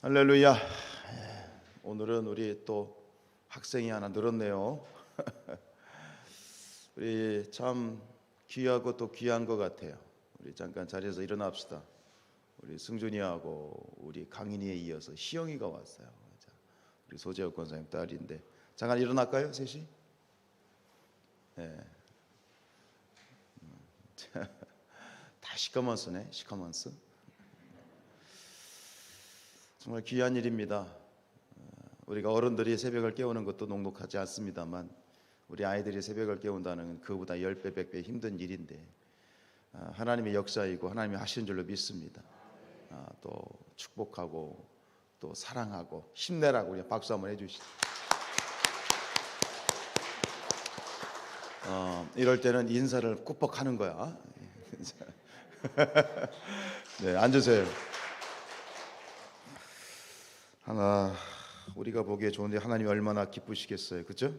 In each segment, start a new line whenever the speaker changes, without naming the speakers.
할렐루야. 오늘은 우리 또 학생이 하나 늘었네요. 우리 참 귀하고 또 귀한 것 같아요. 우리 잠깐 자리에서 일어납시다. 우리 승준이하고 우리 강인이에 이어서 희영이가 왔어요. 우리 소재혁 권사님 딸인데 잠깐 일어날까요, 셋이? 네. 다 시커먼스네, 시커먼스. 정말 귀한 일입니다. 우리가 어른들이 새벽을 깨우는 것도 녹록하지 않습니다만 우리 아이들이 새벽을 깨운다는 그보다 10배, 100배 힘든 일인데 하나님의 역사이고 하나님이 하시는 줄로 믿습니다. 또 축복하고 또 사랑하고 힘내라고 우리 박수 한번 해주시죠. 이럴 때는 인사를 꾹뻑 하는 거야. 네, 앉으세요. 우리가 보기에 좋은데 하나님이 얼마나 기쁘시겠어요, 그렇죠?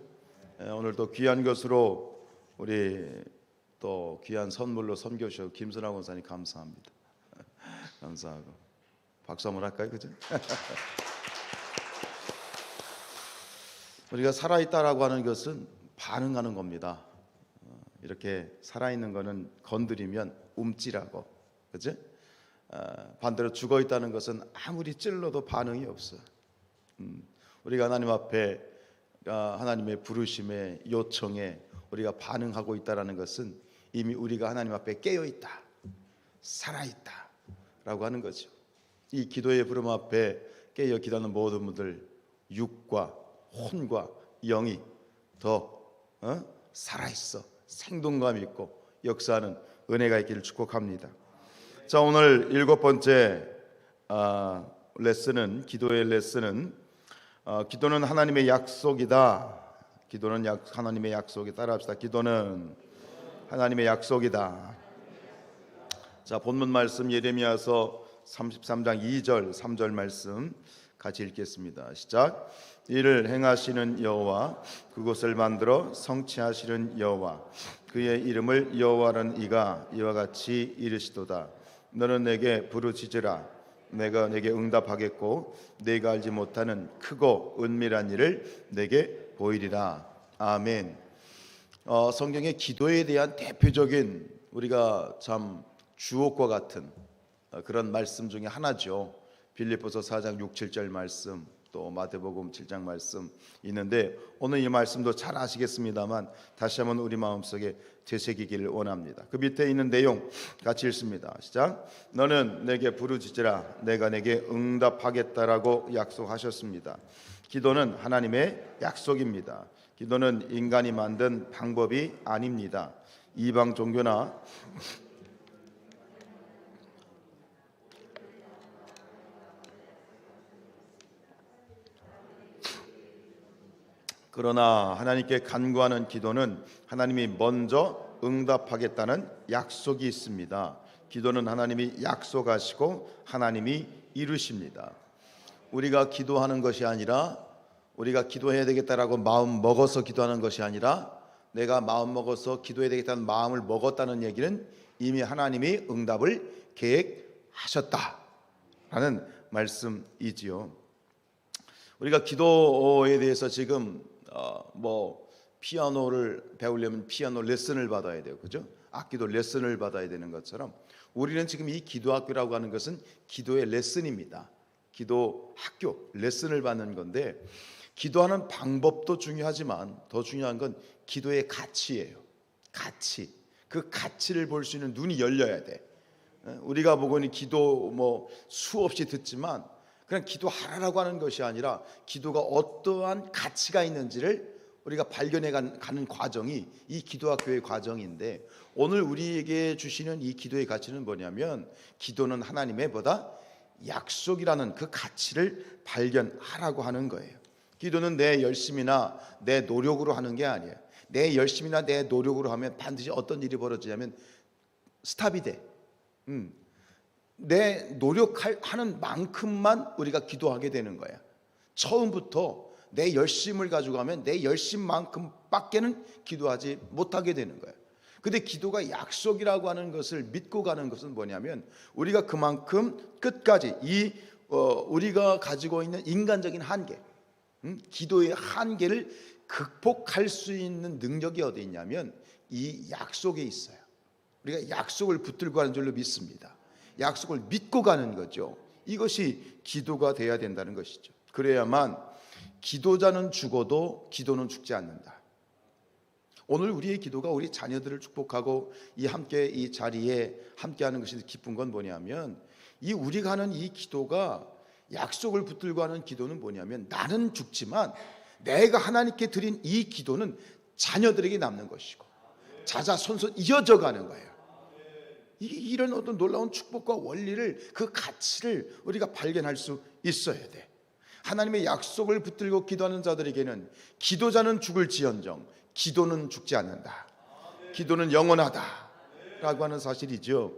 오늘 또 귀한 것으로 우리 또 귀한 선물로 섬겨주셔서 김선아 권사님 감사합니다. 감사하고 박수 한번 할까요, 그렇죠? 우리가 살아있다라고 하는 것은 반응하는 겁니다. 이렇게 살아있는 거는 건드리면 움찔하고, 그렇죠? 반대로 죽어 있다는 것은 아무리 찔러도 반응이 없어. 우리가 하나님 앞에 하나님의 부르심에 요청에 우리가 반응하고 있다라는 것은 이미 우리가 하나님 앞에 깨어 있다, 살아 있다라고 하는 거죠. 이 기도의 부름 앞에 깨어 기도하는 모든 분들 육과 혼과 영이 더 살아 있어 생동감 있고 역사하는 은혜가 있기를 축복합니다. 자, 오늘 7번째 레슨은 기도의 레슨은 기도는 하나님의 약속이다. 기도는 하나님의 약속이 따라합시다. 기도는 하나님의 약속이다. 자, 본문 말씀 예레미야서 33장 2절 3절 말씀 같이 읽겠습니다. 시작. 이를 행하시는 여호와, 그곳을 만들어 성취하시는 여호와, 그의 이름을 여호와라는 이가 이와 같이 이르시도다. 너는 내게 부르짖으라. 내가 내게 응답하겠고 내가 알지 못하는 크고 은밀한 일을 내게 보이리라. 아멘. 성경의 기도에 대한 대표적인 우리가 참 주옥과 같은 그런 말씀 중에 하나죠. 빌립보서 4장 6, 7절 말씀, 또 마태복음 7장 말씀 있는데 오늘 이 말씀도 잘 아시겠습니다만 다시 한번 우리 마음속에 되새기기를 원합니다. 그 밑에 있는 내용 같이 읽습니다. 시작. 너는 내게 부르짖으라. 내가 내게 응답하겠다라고 약속하셨습니다. 기도는 하나님의 약속입니다. 기도는 인간이 만든 방법이 아닙니다. 이방 종교나 그러나 하나님께 간구하는 기도는 하나님이 먼저 응답하겠다는 약속이 있습니다. 기도는 하나님이 약속하시고 하나님이 이루십니다. 우리가 기도하는 것이 아니라 우리가 기도해야 되겠다라고 마음 먹어서 기도하는 것이 아니라 내가 마음 먹어서 기도해야 되겠다는 마음을 먹었다는 얘기는 이미 하나님이 응답을 계획하셨다라는 말씀이지요. 우리가 기도에 대해서 지금 피아노를 배우려면 피아노 레슨을 받아야 돼요, 그죠? 악기도 레슨을 받아야 되는 것처럼 우리는 지금 이 기도학교라고 하는 것은 기도의 레슨입니다. 기도 학교 레슨을 받는 건데 기도하는 방법도 중요하지만 더 중요한 건 기도의 가치예요. 가치. 그 가치를 볼 수 있는 눈이 열려야 돼. 우리가 보고는 기도 수없이 듣지만 그냥 기도하라고 하는 것이 아니라 기도가 어떠한 가치가 있는지를 우리가 발견해 가는 과정이 이 기도학교의 과정인데 오늘 우리에게 주시는 이 기도의 가치는 뭐냐면 기도는 하나님의 보다 약속이라는 그 가치를 발견하라고 하는 거예요. 기도는 내 열심이나 내 노력으로 하는 게 아니에요. 내 열심이나 내 노력으로 하면 반드시 어떤 일이 벌어지냐면 스탑이 돼. 내 노력하는 만큼만 우리가 기도하게 되는 거야. 처음부터 내 열심을 가지고 가면 내 열심만큼밖에는 기도하지 못하게 되는 거야. 근데 기도가 약속이라고 하는 것을 믿고 가는 것은 뭐냐면 우리가 그만큼 끝까지 이 우리가 가지고 있는 인간적인 한계, 기도의 한계를 극복할 수 있는 능력이 어디 있냐면 이 약속에 있어요. 우리가 약속을 붙들고 가는 줄로 믿습니다. 약속을 믿고 가는 거죠. 이것이 기도가 돼야 된다는 것이죠. 그래야만 기도자는 죽어도 기도는 죽지 않는다. 오늘 우리의 기도가 우리 자녀들을 축복하고 함께 이 자리에 함께하는 것이 기쁜 건 뭐냐면 이 우리가 하는 이 기도가 약속을 붙들고 하는 기도는 뭐냐면 나는 죽지만 내가 하나님께 드린 이 기도는 자녀들에게 남는 것이고 자자손손 이어져 가는 거예요. 이런 어떤 놀라운 축복과 원리를, 그 가치를 우리가 발견할 수 있어야 돼. 하나님의 약속을 붙들고 기도하는 자들에게는 기도자는 죽을지언정 기도는 죽지 않는다. 기도는 영원하다 라고 하는 사실이죠.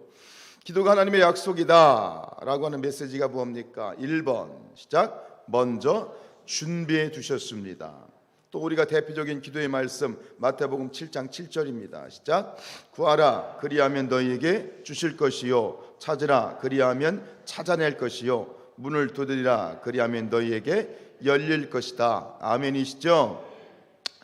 기도가 하나님의 약속이다 라고 하는 메시지가 뭡니까? 1번 시작. 먼저 준비해 두셨습니다. 또 우리가 대표적인 기도의 말씀 마태복음 7장 7절입니다. 시작. 구하라 그리하면 너희에게 주실 것이요 찾으라 그리하면 찾아낼 것이요 문을 두드리라 그리하면 너희에게 열릴 것이다. 아멘이시죠?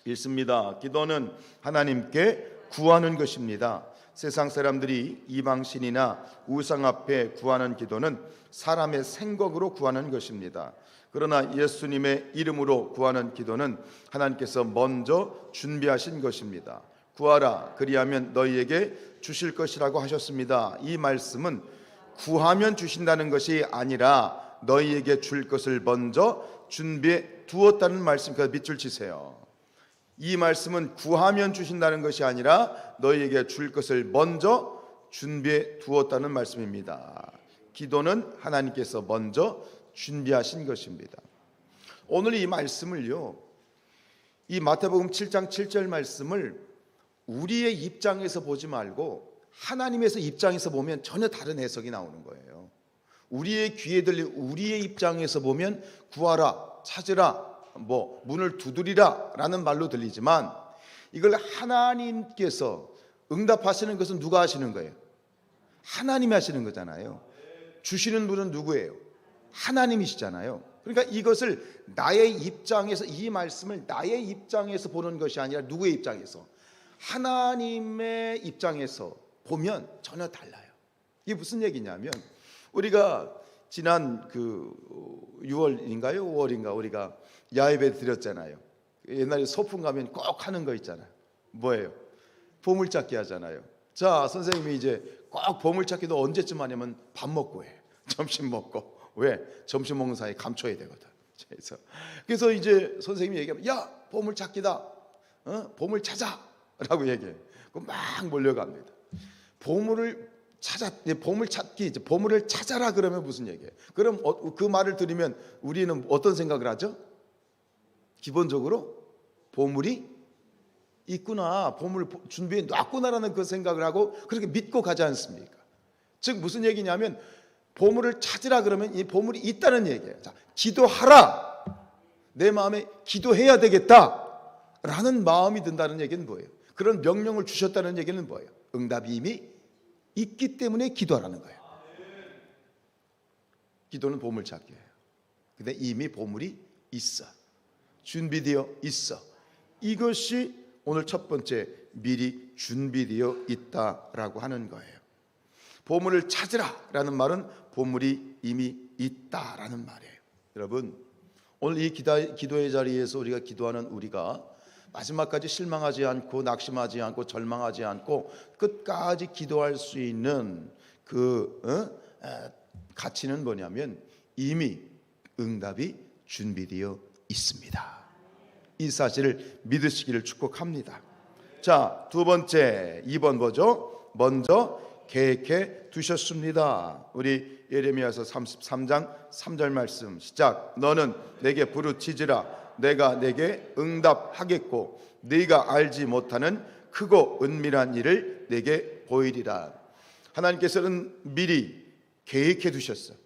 읽습니다. 기도는 하나님께 구하는 것입니다. 세상 사람들이 이방신이나 우상 앞에 구하는 기도는 사람의 생각으로 구하는 것입니다. 그러나 예수님의 이름으로 구하는 기도는 하나님께서 먼저 준비하신 것입니다. 구하라 그리하면 너희에게 주실 것이라고 하셨습니다. 이 말씀은 구하면 주신다는 것이 아니라 너희에게 줄 것을 먼저 준비해 두었다는 말씀입니다. 밑줄 치세요. 이 말씀은 구하면 주신다는 것이 아니라 너희에게 줄 것을 먼저 준비해 두었다는 말씀입니다. 기도는 하나님께서 먼저 준비하신 것입니다. 오늘 이 말씀을요, 이 마태복음 7장 7절 말씀을 우리의 입장에서 보지 말고 하나님에서 입장에서 보면 전혀 다른 해석이 나오는 거예요. 우리의 귀에 들린 우리의 입장에서 보면 구하라, 찾으라, 문을 두드리라 라는 말로 들리지만 이걸 하나님께서 응답하시는 것은 누가 하시는 거예요? 하나님이 하시는 거잖아요. 주시는 분은 누구예요? 하나님이시잖아요. 그러니까 이것을 나의 입장에서, 이 말씀을 나의 입장에서 보는 것이 아니라 누구의 입장에서? 하나님의 입장에서 보면 전혀 달라요. 이게 무슨 얘기냐면 우리가 지난 6월인가요? 5월인가 우리가 야외배 드렸잖아요. 옛날에 소풍 가면 꼭 하는 거 있잖아요. 뭐예요? 보물찾기 하잖아요. 자, 선생님이 이제 꼭 보물찾기도 언제쯤 하냐면 밥 먹고 해. 점심 먹고. 왜? 점심 먹는 사이에 감춰야 되거든. 그래서 이제 선생님이 얘기하면 야, 보물찾기다. 보물 찾아. 라고 얘기해. 그럼 막 몰려갑니다. 보물을 찾기, 보물을 찾아라 그러면 무슨 얘기예요? 그럼 그 말을 들으면 우리는 어떤 생각을 하죠? 기본적으로 보물이 있구나, 보물 준비해 놨구나라는 그 생각을 하고 그렇게 믿고 가지 않습니까? 즉 무슨 얘기냐면 보물을 찾으라 그러면 이 보물이 있다는 얘기예요. 자, 기도하라. 내 마음에 기도해야 되겠다라는 마음이 든다는 얘기는 뭐예요? 그런 명령을 주셨다는 얘기는 뭐예요? 응답이 이미 있기 때문에 기도하라는 거예요. 기도는 보물찾기예요. 근데 이미 보물이 있어. 준비되어 있어. 이것이 오늘 첫 번째, 미리 준비되어 있다라고 하는 거예요. 보물을 찾으라라는 말은 보물이 이미 있다라는 말이에요. 여러분, 오늘 이 기도의 자리에서 우리가 기도하는 우리가 마지막까지 실망하지 않고 낙심하지 않고 절망하지 않고 끝까지 기도할 수 있는 가치는 뭐냐면 이미 응답이 준비되어 있습니다. 이 사실을 믿으시기를 축복합니다. 자, 두 번째, 2번 보죠. 먼저 계획해 두셨습니다. 우리 예레미야서 33장 3절 말씀 시작. 너는 내게 부르짖으라. 내가 내게 응답하겠고 네가 알지 못하는 크고 은밀한 일을 내게 보이리라. 하나님께서는 미리 계획해 두셨어요.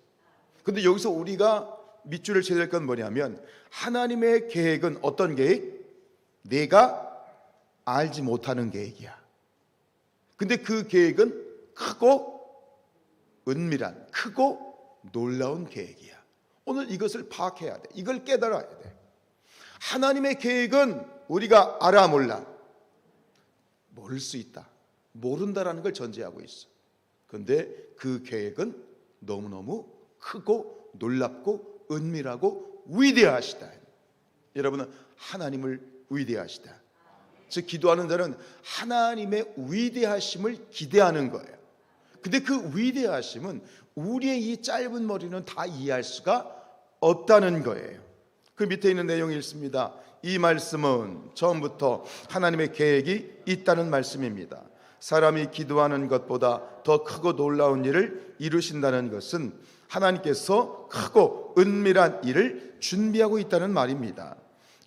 근데 여기서 우리가 밑줄을 쳐야 될 건 뭐냐면 하나님의 계획은 어떤 계획? 내가 알지 못하는 계획이야. 근데 그 계획은 크고 은밀한, 크고 놀라운 계획이야. 오늘 이것을 파악해야 돼. 이걸 깨달아야 돼. 하나님의 계획은 우리가 알아 몰라. 모를 수 있다. 모른다라는 걸 전제하고 있어. 그런데 그 계획은 너무너무 크고 놀랍고 은밀하고 위대하시다. 여러분은 하나님을 위대하시다. 즉 기도하는 자는 하나님의 위대하심을 기대하는 거예요. 근데 그 위대하심은 우리의 이 짧은 머리는 다 이해할 수가 없다는 거예요. 그 밑에 있는 내용이 있습니다. 이 말씀은 처음부터 하나님의 계획이 있다는 말씀입니다. 사람이 기도하는 것보다 더 크고 놀라운 일을 이루신다는 것은 하나님께서 크고 은밀한 일을 준비하고 있다는 말입니다.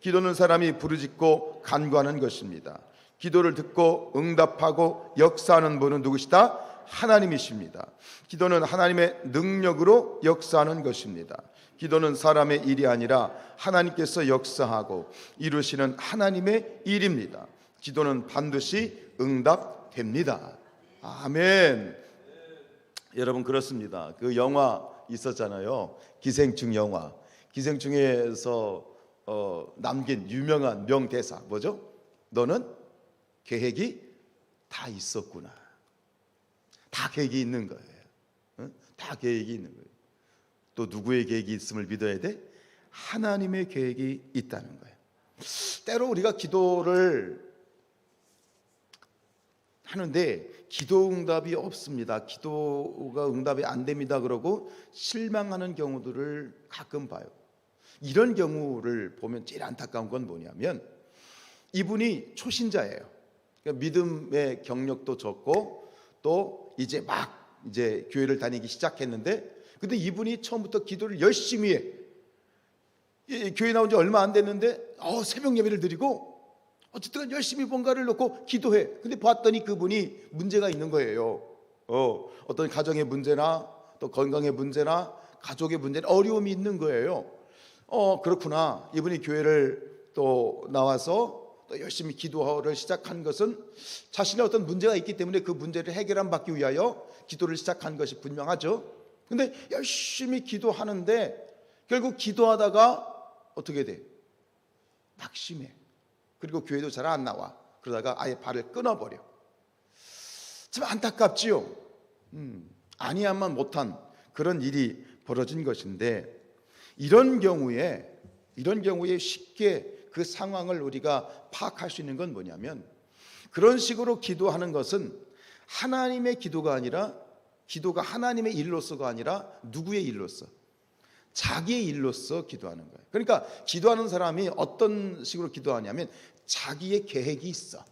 기도는 사람이 부르짖고 간구하는 것입니다. 기도를 듣고 응답하고 역사하는 분은 누구시다? 하나님이십니다. 기도는 하나님의 능력으로 역사하는 것입니다. 기도는 사람의 일이 아니라 하나님께서 역사하고 이루시는 하나님의 일입니다. 기도는 반드시 응답됩니다. 아멘. 여러분 그렇습니다. 그 영화 있었잖아요. 기생충 영화. 기생충에서 남긴 유명한 명대사 뭐죠? 너는 계획이 다 있었구나. 다 계획이 있는 거예요. 다 계획이 있는 거예요. 또 누구의 계획이 있음을 믿어야 돼? 하나님의 계획이 있다는 거예요. 때로 우리가 기도를 하는데 기도 응답이 없습니다. 기도가 응답이 안 됩니다. 그러고 실망하는 경우들을 가끔 봐요. 이런 경우를 보면 제일 안타까운 건 뭐냐면 이분이 초신자예요. 그러니까 믿음의 경력도 적고 또 이제 교회를 다니기 시작했는데 근데 이분이 처음부터 기도를 열심히 해. 교회 나온 지 얼마 안 됐는데 새벽 예배를 드리고 어쨌든 열심히 뭔가를 놓고 기도해. 근데 봤더니 그분이 문제가 있는 거예요. 어떤 가정의 문제나 또 건강의 문제나 가족의 문제나 어려움이 있는 거예요. 그렇구나. 이분이 교회를 또 나와서 또 열심히 기도를 시작한 것은 자신의 어떤 문제가 있기 때문에 그 문제를 해결함 받기 위하여 기도를 시작한 것이 분명하죠. 근데 열심히 기도하는데 결국 기도하다가 어떻게 돼? 낙심해. 그리고 교회도 잘 안 나와. 그러다가 아예 발을 끊어버려. 참 안타깝지요. 아니야만 못한 그런 일이 벌어진 것인데 이런 경우에 쉽게 그 상황을 우리가 파악할 수 있는 건 뭐냐면 그런 식으로 기도하는 것은 하나님의 기도가 아니라 기도가 하나님의 일로서가 아니라 누구의 일로서? 자기의 일로서 기도하는 거예요. 그러니까 기도하는 사람이 어떤 식으로 기도하냐면 자기의 계획이 있어.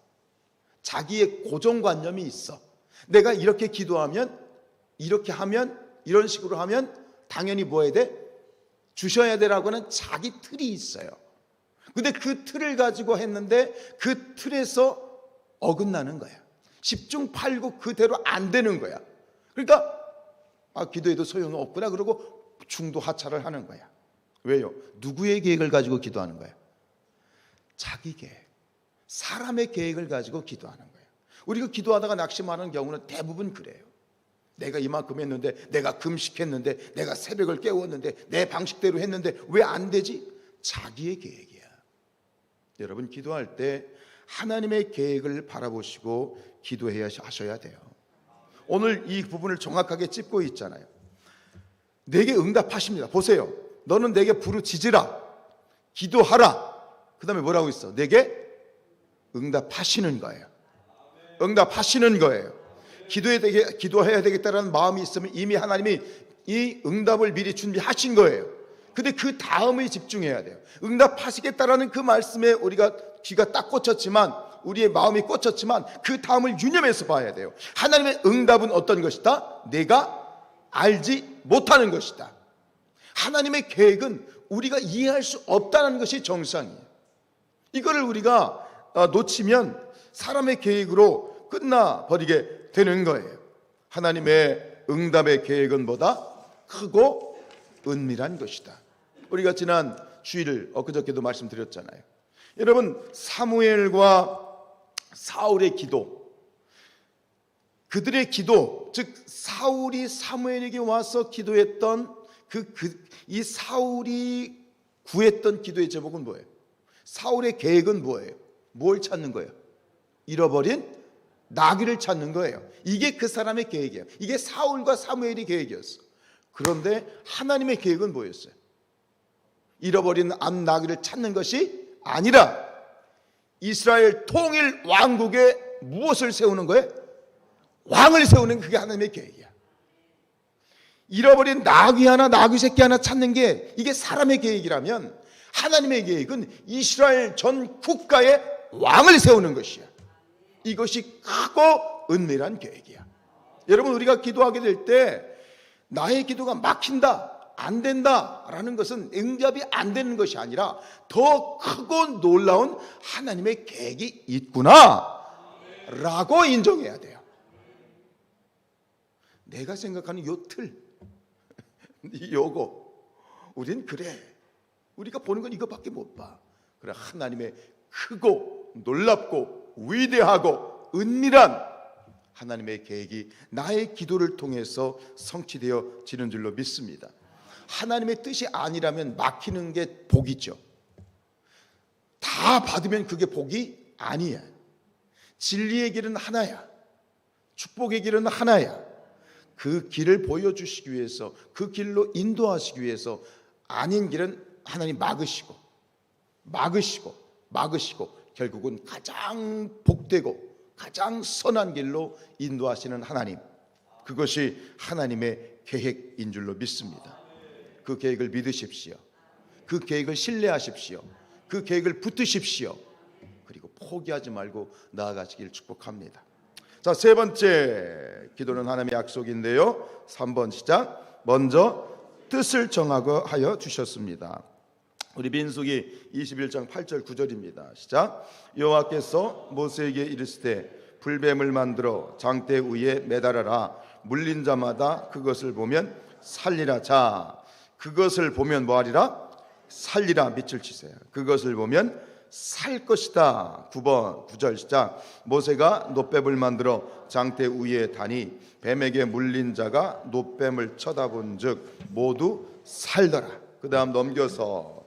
자기의 고정관념이 있어. 내가 이렇게 기도하면 이렇게 하면 이런 식으로 하면 당연히 뭐 해야 돼? 주셔야 되라고 하는 자기 틀이 있어요. 근데 그 틀을 가지고 했는데 그 틀에서 어긋나는 거야. 10중 8구 그대로 안 되는 거야. 그러니까 기도해도 소용이 없구나 그러고 중도하차를 하는 거야. 왜요? 누구의 계획을 가지고 기도하는 거야? 자기 계획. 사람의 계획을 가지고 기도하는 거예요. 우리가 기도하다가 낙심하는 경우는 대부분 그래요. 내가 이만큼 했는데 내가 금식했는데 내가 새벽을 깨웠는데 내 방식대로 했는데 왜 안 되지? 자기의 계획이야. 여러분 기도할 때 하나님의 계획을 바라보시고 기도해야 하셔야 돼요. 오늘 이 부분을 정확하게 짚고 있잖아요. 내게 응답하십니다. 보세요. 너는 내게 부르짖으라. 기도하라. 그 다음에 뭐라고 있어? 내게 응답하시는 거예요. 응답하시는 거예요. 기도해야 되겠다는 마음이 있으면 이미 하나님이 이 응답을 미리 준비하신 거예요. 근데 그 다음에 집중해야 돼요. 응답하시겠다라는 그 말씀에 우리가 귀가 딱 꽂혔지만 우리의 마음이 꽂혔지만 그 다음을 유념해서 봐야 돼요. 하나님의 응답은 어떤 것이다? 내가 알지 못하는 것이다. 하나님의 계획은 우리가 이해할 수 없다는 것이 정상이에요. 이거를 우리가 놓치면 사람의 계획으로 끝나버리게 되는 거예요. 하나님의 응답의 계획은 뭐다? 크고 은밀한 것이다. 우리가 지난 주일 엊그저께도 말씀드렸잖아요. 여러분 사무엘과 사울의 기도, 그들의 기도, 즉 사울이 사무엘에게 와서 기도했던 이 사울이 구했던 기도의 제목은 뭐예요? 사울의 계획은 뭐예요? 뭘 찾는 거예요? 잃어버린 나귀를 찾는 거예요. 이게 그 사람의 계획이에요. 이게 사울과 사무엘의 계획이었어. 그런데 하나님의 계획은 뭐였어요? 잃어버린 암 나귀를 찾는 것이 아니라 이스라엘 통일 왕국에 무엇을 세우는 거예요? 왕을 세우는, 그게 하나님의 계획이야. 잃어버린 나귀 하나, 나귀 새끼 하나 찾는 게 이게 사람의 계획이라면 하나님의 계획은 이스라엘 전 국가에 왕을 세우는 것이야. 이것이 크고 은밀한 계획이야. 여러분, 우리가 기도하게 될 때 나의 기도가 막힌다, 안 된다 라는 것은 응답이 안 되는 것이 아니라 더 크고 놀라운 하나님의 계획이 있구나 라고 인정해야 돼요. 내가 생각하는 요 틀, 요거 우린 그래, 우리가 보는 건 이거밖에 못 봐. 그래, 하나님의 크고 놀랍고 위대하고 은밀한 하나님의 계획이 나의 기도를 통해서 성취되어지는 줄로 믿습니다. 하나님의 뜻이 아니라면 막히는 게 복이죠. 다 받으면 그게 복이 아니야. 진리의 길은 하나야. 축복의 길은 하나야. 그 길을 보여주시기 위해서, 그 길로 인도하시기 위해서 아닌 길은 하나님 막으시고 결국은 가장 복되고 가장 선한 길로 인도하시는 하나님, 그것이 하나님의 계획인 줄로 믿습니다. 그 계획을 믿으십시오. 그 계획을 신뢰하십시오. 그 계획을 붙드십시오. 그리고 포기하지 말고 나아가시길 축복합니다. 자, 세 번째 기도는 하나님의 약속인데요. 3번 시작. 먼저 뜻을 정하고 하여 주셨습니다. 우리 민수기 21장 8절 9절입니다. 시작. 여호와께서 모세에게 이르시되 불뱀을 만들어 장대 위에 매달아라. 물린 자마다 그것을 보면 살리라. 자, 그것을 보면 뭐하리라? 살리라. 밑줄 치세요. 그것을 보면 살 것이다. 9번 9절 시작. 모세가 놋뱀을 만들어 장대 위에 다니 뱀에게 물린 자가 놋뱀을 쳐다본즉 모두 살더라. 그 다음 넘겨서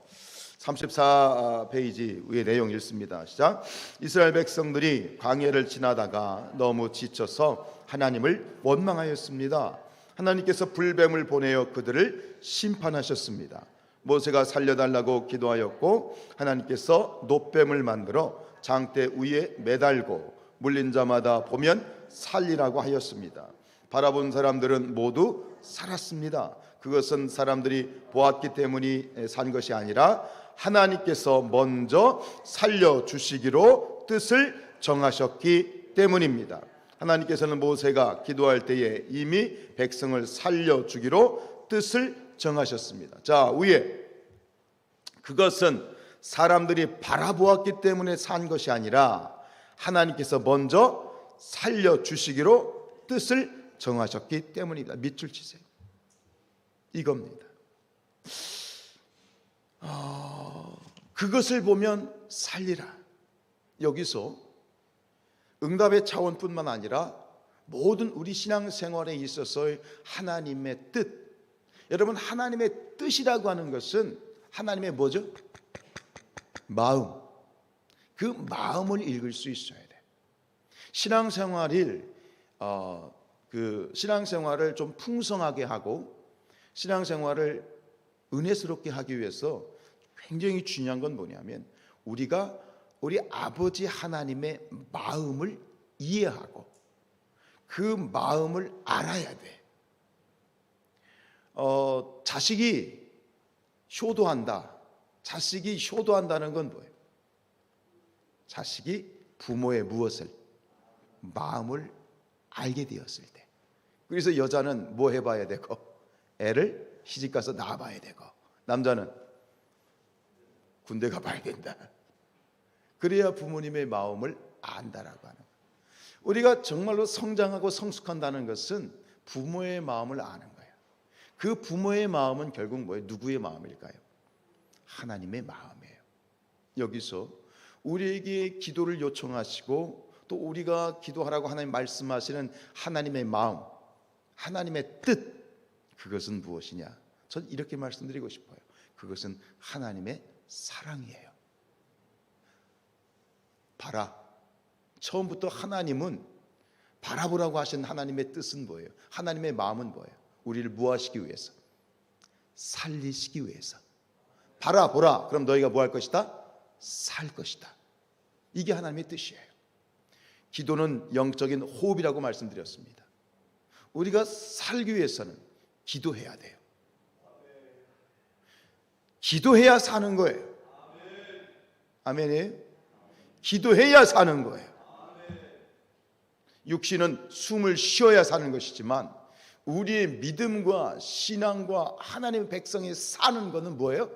34페이지 위의 내용 읽습니다. 시작. 이스라엘 백성들이 광야를 지나다가 너무 지쳐서 하나님을 원망하였습니다. 하나님께서 불뱀을 보내어 그들을 심판하셨습니다. 모세가 살려달라고 기도하였고 하나님께서 놋뱀을 만들어 장대 위에 매달고 물린 자마다 보면 살리라고 하였습니다. 바라본 사람들은 모두 살았습니다. 그것은 사람들이 보았기 때문에 산 것이 아니라 하나님께서 먼저 살려주시기로 뜻을 정하셨기 때문입니다. 하나님께서는 모세가 기도할 때에 이미 백성을 살려주기로 뜻을 정하셨습니다. 자, 위에 그것은 사람들이 바라보았기 때문에 산 것이 아니라 하나님께서 먼저 살려주시기로 뜻을 정하셨기 때문입니다. 밑줄 치세요. 이겁니다. 그것을 보면 살리라. 여기서 응답의 차원뿐만 아니라 모든 우리 신앙생활에 있어서의 하나님의 뜻, 여러분, 하나님의 뜻이라고 하는 것은 하나님의 뭐죠? 마음. 그 마음을 읽을 수 있어야 돼. 신앙생활을 좀 풍성하게 하고 신앙생활을 은혜스럽게 하기 위해서 굉장히 중요한 건 뭐냐면 우리가 우리 아버지 하나님의 마음을 이해하고 그 마음을 알아야 돼. 자식이 효도한다. 자식이 효도한다는 건 뭐예요? 자식이 부모의 무엇을? 마음을 알게 되었을 때. 그래서 여자는 뭐 해봐야 되고 애를 시집가서 낳아봐야 되고 남자는 군대 가봐야 된다. 그래야 부모님의 마음을 안다라고 하는 거예요. 우리가 정말로 성장하고 성숙한다는 것은 부모의 마음을 아는 거예요. 그 부모의 마음은 결국 뭐예요? 누구의 마음일까요? 하나님의 마음이에요. 여기서 우리에게 기도를 요청하시고 또 우리가 기도하라고 하나님 말씀하시는 하나님의 마음, 하나님의 뜻, 그것은 무엇이냐? 전 이렇게 말씀드리고 싶어요. 그것은 하나님의 사랑이에요. 봐라. 처음부터 하나님은 바라보라고 하신 하나님의 뜻은 뭐예요? 하나님의 마음은 뭐예요? 우리를 무엇하시기 위해서? 살리시기 위해서. 봐라 보라. 그럼 너희가 뭐 할 것이다? 살 것이다. 이게 하나님의 뜻이에요. 기도는 영적인 호흡이라고 말씀드렸습니다. 우리가 살기 위해서는 기도해야 돼요. 기도해야 사는 거예요. 아멘이에요? 기도해야 사는 거예요. 육신은 숨을 쉬어야 사는 것이지만 우리의 믿음과 신앙과 하나님의 백성이 사는 것은 뭐예요?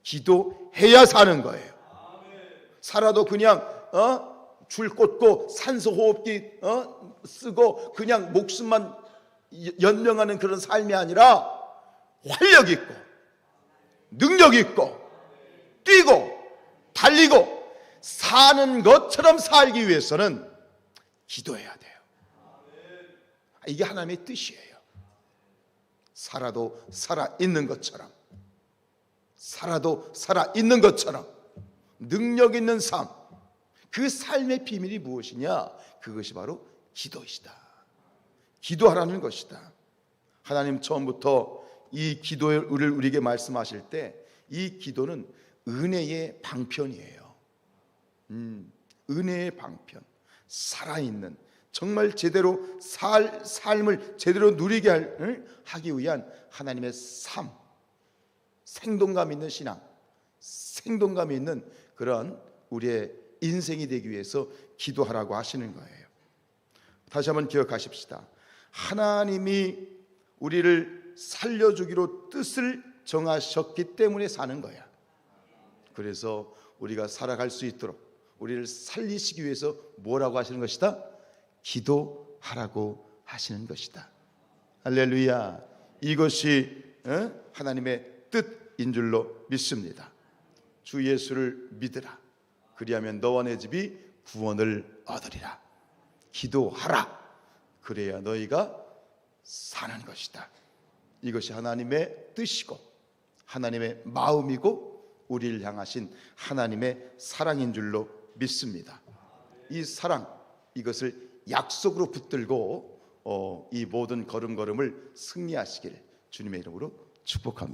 기도해야 사는 거예요. 살아도 그냥 줄 꽂고 산소 호흡기 쓰고 그냥 목숨만 연명하는 그런 삶이 아니라 활력 있고 능력 있고 뛰고 달리고 사는 것처럼 살기 위해서는 기도해야 돼요. 이게 하나님의 뜻이에요. 살아도 살아있는 것처럼, 살아도 살아있는 것처럼 능력 있는 삶, 그 삶의 비밀이 무엇이냐? 그것이 바로 기도이시다. 기도하라는 것이다. 하나님 처음부터 이 기도를 우리에게 말씀하실 때 이 기도는 은혜의 방편이에요. 은혜의 방편, 살아있는, 정말 제대로 삶을 제대로 누리게 하기 위한 하나님의 삶, 생동감 있는 신앙, 생동감 있는 그런 우리의 인생이 되기 위해서 기도하라고 하시는 거예요. 다시 한번 기억하십시다. 하나님이 우리를 살려주기로 뜻을 정하셨기 때문에 사는 거야. 그래서 우리가 살아갈 수 있도록 우리를 살리시기 위해서 뭐라고 하시는 것이다? 기도하라고 하시는 것이다. 할렐루야. 이것이 하나님의 뜻인 줄로 믿습니다. 주 예수를 믿으라. 그리하면 너와 내 집이 구원을 얻으리라. 기도하라. 그래야 너희가 사는 것이다. 이것이 하나님의 뜻이고 하나님의 마음이고 우리를 향하신 하나님의 사랑인 줄로 믿습니다. 이 사랑, 이것을 약속으로 붙들고 이 모든 걸음걸음을 승리하시길 주님의 이름으로 축복합니다.